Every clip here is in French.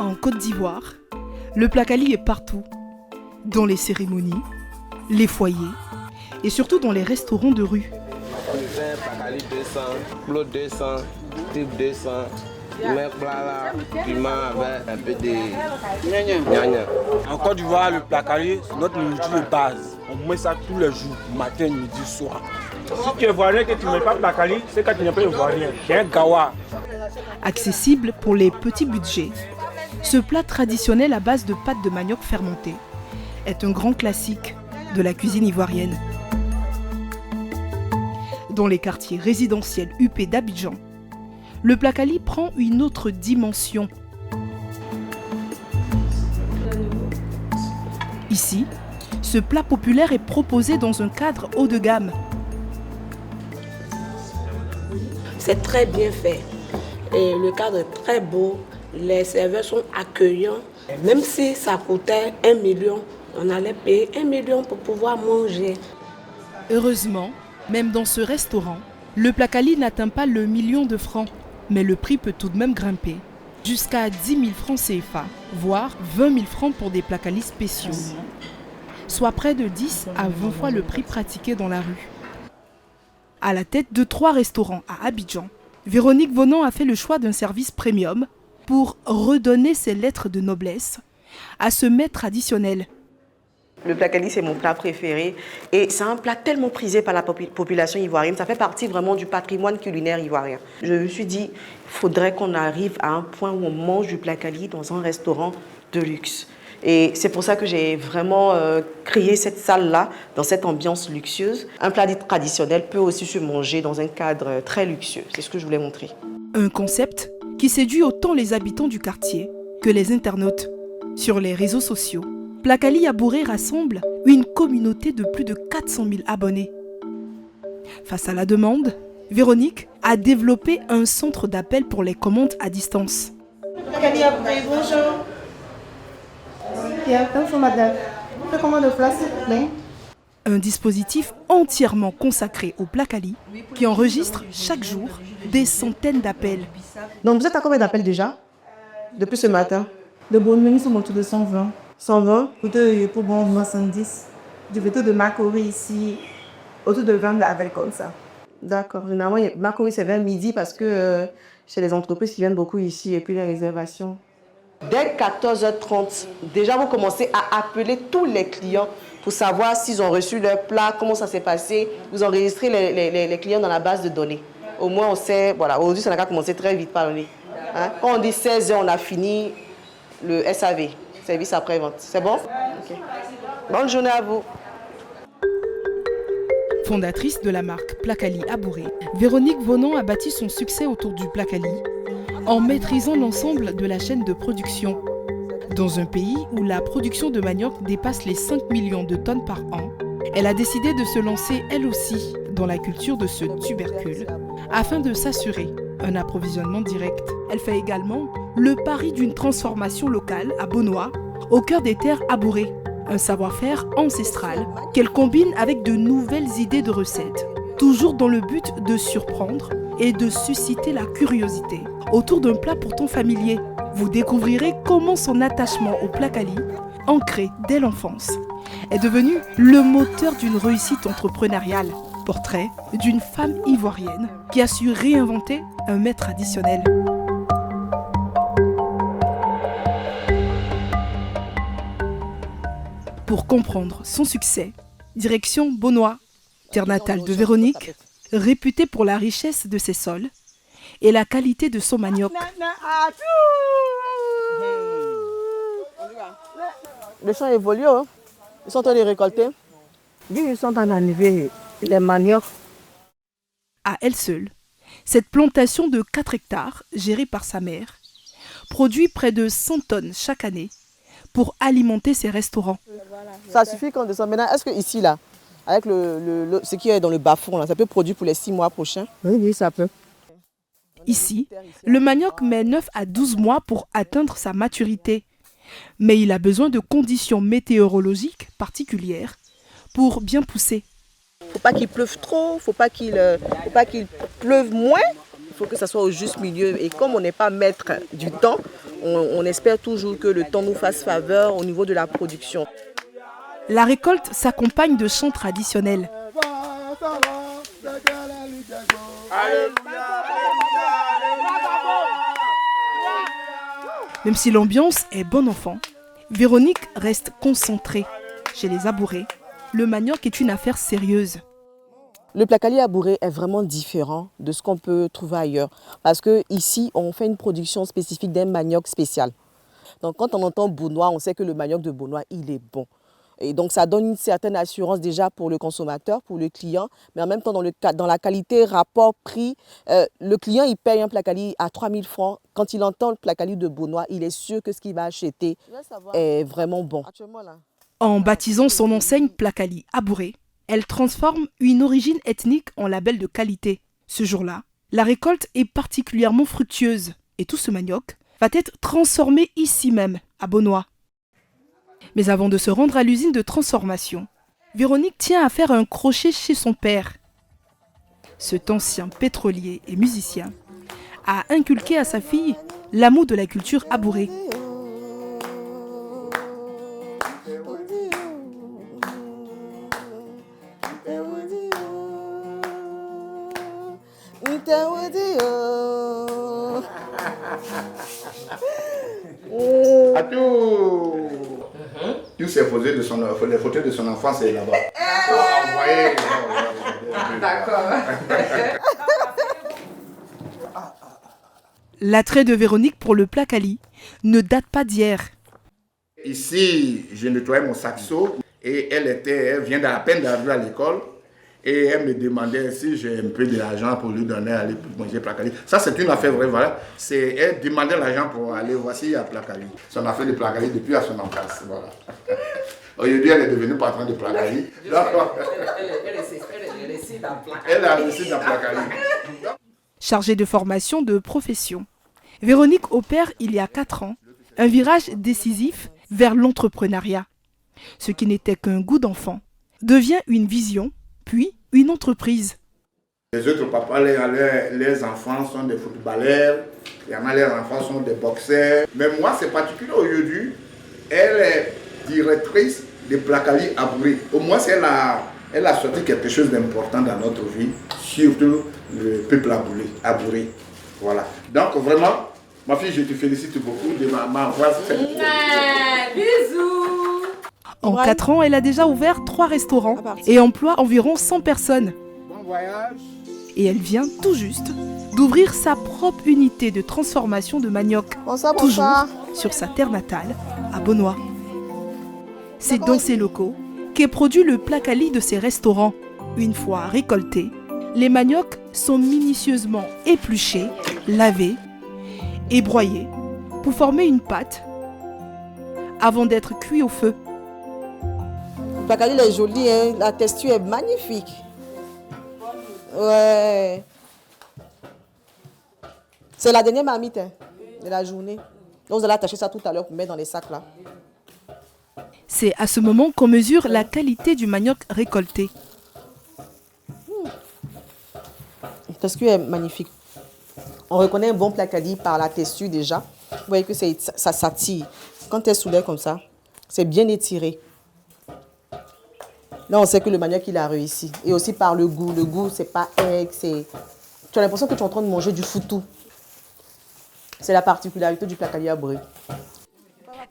En Côte d'Ivoire, le placali est partout. Dans les cérémonies, les foyers et surtout dans les restaurants de rue. On fait placali 200, clos 200, type 200. Mais plat là, piment avec un peu de gnagna. En Côte d'Ivoire, le placali, c'est notre nourriture de base. On met ça tous les jours, matin, midi, soir. Si tu es ivoirien et que tu ne mets pas placali, c'est que tu n'es pas ivoirien. C'est un gawa. Accessible pour les petits budgets, ce plat traditionnel à base de pâte de manioc fermentée est un grand classique de la cuisine ivoirienne. Dans les quartiers résidentiels huppés d'Abidjan, le placali prend une autre dimension. Ici, ce plat populaire est proposé dans un cadre haut de gamme. C'est très bien fait. Et le cadre est très beau. Les serveurs sont accueillants. Même si ça coûtait 1 million, on allait payer 1 million pour pouvoir manger. Heureusement, même dans ce restaurant, le placali n'atteint pas le million de francs. Mais le prix peut tout de même grimper jusqu'à 10 000 francs CFA, voire 20 000 francs pour des placalis spéciaux, soit près de 10 à 20 fois le prix pratiqué dans la rue. À la tête de 3 restaurants à Abidjan, Véronique Vonon a fait le choix d'un service premium pour redonner ses lettres de noblesse à ce mets traditionnel. Le placali, c'est mon plat préféré et c'est un plat tellement prisé par la population ivoirienne. Ça fait partie vraiment du patrimoine culinaire ivoirien. Je me suis dit, il faudrait qu'on arrive à un point où on mange du placali dans un restaurant de luxe. Et c'est pour ça que j'ai vraiment créé cette salle-là, dans cette ambiance luxueuse. Un plat dit traditionnel peut aussi se manger dans un cadre très luxueux. C'est ce que je voulais montrer. Un concept qui séduit autant les habitants du quartier que les internautes. Sur les réseaux sociaux, Placali Abouré rassemble une communauté de plus de 400 000 abonnés. Face à la demande, Véronique a développé un centre d'appel pour les commandes à distance. Placali Abouré, bonjour. Bonjour madame. On fait commande de place, s'il vous plaît. Un dispositif entièrement consacré au placali qui enregistre chaque jour des centaines d'appels. Donc vous êtes à combien d'appels déjà depuis ce matin? De bonnes menus sont autour de 120. 120. Pour bon 70. Du veto de Macori ici, autour de 20 appels comme ça. D'accord. Généralement, Macori c'est vers midi parce que chez les entreprises qui viennent beaucoup ici et puis les réservations. Dès 14h30, déjà vous commencez à appeler tous les clients pour savoir s'ils ont reçu leur plat, comment ça s'est passé. Vous enregistrez les clients dans la base de données. Au moins on sait, voilà, aujourd'hui ça n'a qu'à commencer très vite par le nez. Hein? Quand on dit 16h, on a fini le SAV, service après-vente. C'est bon? Okay. Bonne journée à vous. Fondatrice de la marque Placali Abouré, Véronique Vonon a bâti son succès autour du placali en maîtrisant l'ensemble de la chaîne de production. Dans un pays où la production de manioc dépasse les 5 millions de tonnes par an, elle a décidé de se lancer elle aussi dans la culture de ce tubercule afin de s'assurer un approvisionnement direct. Elle fait également le pari d'une transformation locale à Bonois, au cœur des terres abourées, un savoir-faire ancestral qu'elle combine avec de nouvelles idées de recettes, toujours dans le but de surprendre et de susciter la curiosité autour d'un plat pourtant familier. Vous découvrirez comment son attachement au placali, ancré dès l'enfance, est devenu le moteur d'une réussite entrepreneuriale. Portrait d'une femme ivoirienne qui a su réinventer un mets traditionnel. Pour comprendre son succès, direction Bonois, terre natale de Véronique, réputée pour la richesse de ses sols et la qualité de son manioc. Les champs évoluent, hein? Ils sont en train de récolter. Ils sont en arrivée, les maniocs. À elle seule, cette plantation de 4 hectares, gérée par sa mère, produit près de 100 tonnes chaque année pour alimenter ses restaurants. Ça suffit qu'on descend. Maintenant, est-ce que ici, là, avec ce qui est dans le bas-fond, là, ça peut produire pour les 6 mois prochains? Oui, ça peut. Ici, le manioc met 9 à 12 mois pour atteindre sa maturité. Mais il a besoin de conditions météorologiques particulières pour bien pousser. Il ne faut pas qu'il pleuve trop, il ne faut pas qu'il pleuve moins. Il faut que ça soit au juste milieu. Et comme on n'est pas maître du temps, on espère toujours que le temps nous fasse faveur au niveau de la production. La récolte s'accompagne de chants traditionnels. Même si l'ambiance est bon enfant, Véronique reste concentrée. Chez les Abourés, le manioc est une affaire sérieuse. Le Plakali Abouré est vraiment différent de ce qu'on peut trouver ailleurs. Parce qu'ici, on fait une production spécifique d'un manioc spécial. Donc quand on entend Beaunois, on sait que le manioc de Beaunois, il est bon. Et donc ça donne une certaine assurance déjà pour le consommateur, pour le client. Mais en même temps, dans la qualité rapport-prix, le client, il paye un Plakali à 3 000 francs. Quand il entend le Plakali de Beaunois, il est sûr que ce qu'il va acheter est vraiment bon. En baptisant son enseigne Plakali Abouré, elle transforme une origine ethnique en label de qualité. Ce jour-là, la récolte est particulièrement fructueuse et tout ce manioc va être transformé ici même, à Beaunois. Mais avant de se rendre à l'usine de transformation, Véronique tient à faire un crochet chez son père. Cet ancien pétrolier et musicien a inculqué à sa fille l'amour de la culture abourée. Tous ces photos de son enfance, c'est là-bas. D'accord. L'attrait de Véronique pour le Plakali ne date pas d'hier. Ici, je nettoyais mon saxo et elle vient à peine d'arriver à l'école. Et elle me demandait si j'ai un peu d'argent pour lui donner à aller manger Plakali. Ça, c'est une affaire vraie, voilà. Elle demandait l'argent pour aller voir s'il y a Plakali. Son affaire de Plakali depuis à son enfance, voilà. Aujourd'hui, elle est devenue patronne de Plakali. Elle a réussi dans Plakali. Chargée de formation de profession, Véronique opère il y a 4 ans un virage décisif vers l'entrepreneuriat. Ce qui n'était qu'un goût d'enfant devient une vision, puis une entreprise. Les autres papas, les enfants sont des footballeurs, il y en a les enfants sont des boxeurs. Mais moi, c'est particulier aujourd'hui, elle est directrice de Plakali Abouré. Au moins, elle a sorti quelque chose d'important dans notre vie, surtout le peuple abouré. Voilà. Donc vraiment, ma fille, je te félicite beaucoup de m'avoir fait. Bisous. En 4 ans, elle a déjà ouvert 3 restaurants et emploie environ 100 personnes. Bon voyage. Et elle vient tout juste d'ouvrir sa propre unité de transformation de manioc, toujours sur sa terre natale, à Beaunois. C'est dans ces locaux qu'est produit le Plakali de ses restaurants. Une fois récoltés, les maniocs sont minutieusement épluchés, lavés et broyés pour former une pâte avant d'être cuits au feu. Le Plakali est joli, hein? La texture est magnifique. Ouais. C'est la dernière marmite de la journée. Donc vous allez attacher ça tout à l'heure pour mettre dans les sacs là. C'est à ce moment qu'on mesure la qualité du manioc récolté. La texture est magnifique. On reconnaît un bon Plakali par la texture déjà. Vous voyez que ça s'attire. Quand elle soulève comme ça, c'est bien étiré. Là, on sait que le manioc, il a réussi. Et aussi par le goût. Le goût, c'est pas aigle, c'est... Tu as l'impression que tu es en train de manger du foutou. C'est la particularité du Plakali Abouré.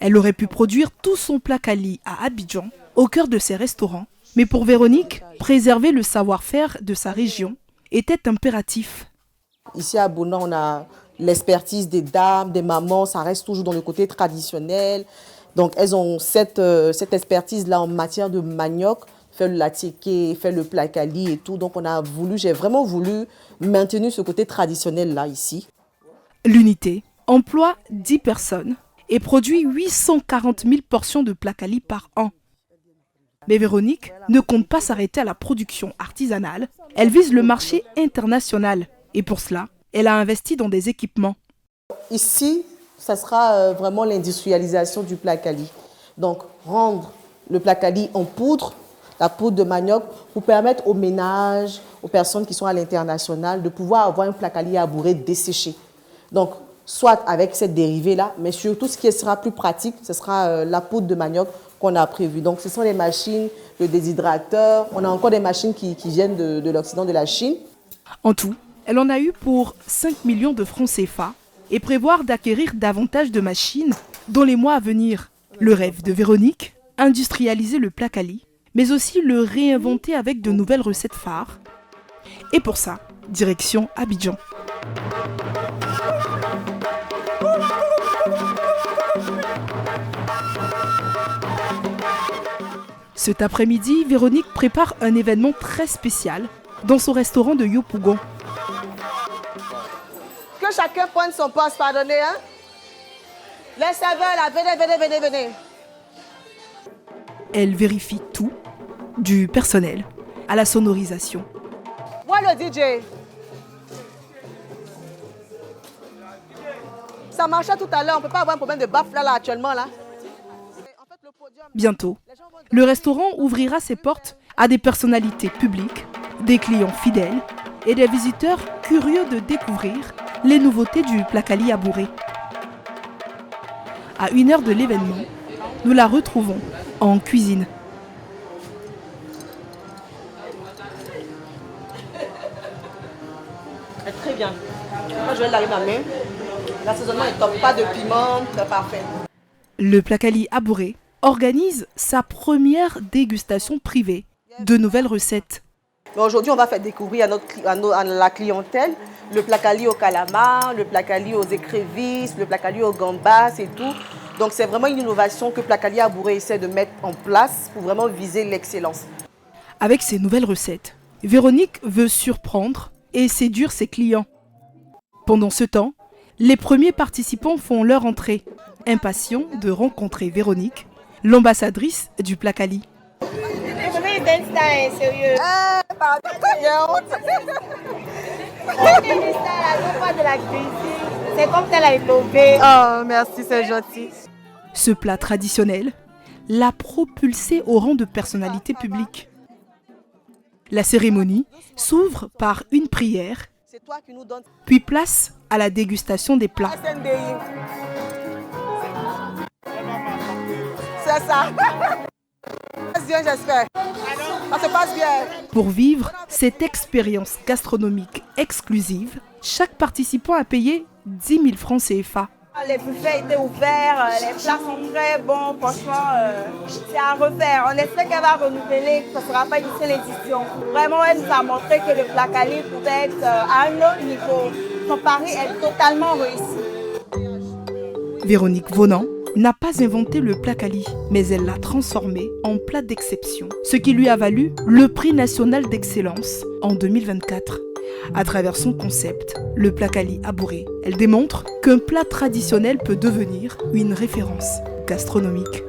Elle aurait pu produire tout son Plakali à Abidjan, au cœur de ses restaurants. Mais pour Véronique, préserver le savoir-faire de sa région était impératif. Ici à Beaunois, on a l'expertise des dames, des mamans. Ça reste toujours dans le côté traditionnel. Donc, elles ont cette expertise-là en matière de manioc. Faire le latiqué, faire le Plakali et tout. Donc, j'ai vraiment voulu maintenir ce côté traditionnel-là ici. L'unité emploie 10 personnes et produit 840 000 portions de Plakali par an. Mais Véronique ne compte pas s'arrêter à la production artisanale. Elle vise le marché international. Et pour cela, elle a investi dans des équipements. Ici, ça sera vraiment l'industrialisation du Plakali. Donc, rendre le Plakali en poudre, la poudre de manioc, pour permettre aux ménages, aux personnes qui sont à l'international, de pouvoir avoir un Plakali Abouré desséché. Donc, soit avec cette dérivée-là, mais surtout ce qui sera plus pratique, ce sera la poudre de manioc qu'on a prévue. Donc ce sont les machines, le déshydrateur, on a encore des machines qui viennent de l'Occident, de la Chine. En tout, elle en a eu pour 5 millions de francs CFA et prévoir d'acquérir davantage de machines dans les mois à venir. Le rêve de Véronique, industrialiser le Plakali, mais aussi le réinventer avec de nouvelles recettes phares. Et pour ça, direction Abidjan. Cet après-midi, Véronique prépare un événement très spécial dans son restaurant de Yopougon. Que chacun prenne son poste, pardonnez, hein? Les serveurs là, venez. Elle vérifie tout, du personnel à la sonorisation. Moi le DJ. Ça marchait tout à l'heure, on ne peut pas avoir un problème de baffle là actuellement là. Bientôt, le restaurant ouvrira ses portes à des personnalités publiques, des clients fidèles et des visiteurs curieux de découvrir les nouveautés du Plakali Abouré. À 1 heure de l'événement, nous la retrouvons en cuisine. Très bien. Moi je vais laver ma main. L'assaisonnement est top, pas de piment, très parfait. Le Plakali Abouré organise sa première dégustation privée de nouvelles recettes. Aujourd'hui, on va faire découvrir à la clientèle le Plakali au calamar, le Plakali aux écrevisses, le Plakali aux gambas et tout. Donc c'est vraiment une innovation que Plakali Abouré essaie de mettre en place pour vraiment viser l'excellence. Avec ces nouvelles recettes, Véronique veut surprendre et séduire ses clients. Pendant ce temps, les premiers participants font leur entrée, impatients de rencontrer Véronique, l'ambassadrice du Plakali. C'est comme elle a innové. Oh, merci, c'est gentil. Ce plat traditionnel l'a propulsé au rang de personnalité publique. La cérémonie s'ouvre par une prière, puis place à la dégustation des plats. C'est ça. Ça se passe bien, j'espère. Ça se passe bien. Pour vivre cette expérience gastronomique exclusive, chaque participant a payé 10 000 francs CFA. Les buffets étaient ouverts, les plats sont très bons, franchement, c'est à refaire. On espère qu'elle va renouveler, que ce ne sera pas une seule édition. Vraiment, elle nous a montré que le Plakali pouvait être à un autre niveau. Son pari est totalement réussi. Véronique Vonan n'a pas inventé le Plakali, mais elle l'a transformé en plat d'exception, ce qui lui a valu le prix national d'excellence en 2024. À travers son concept, le Plakali Abouré, elle démontre qu'un plat traditionnel peut devenir une référence gastronomique.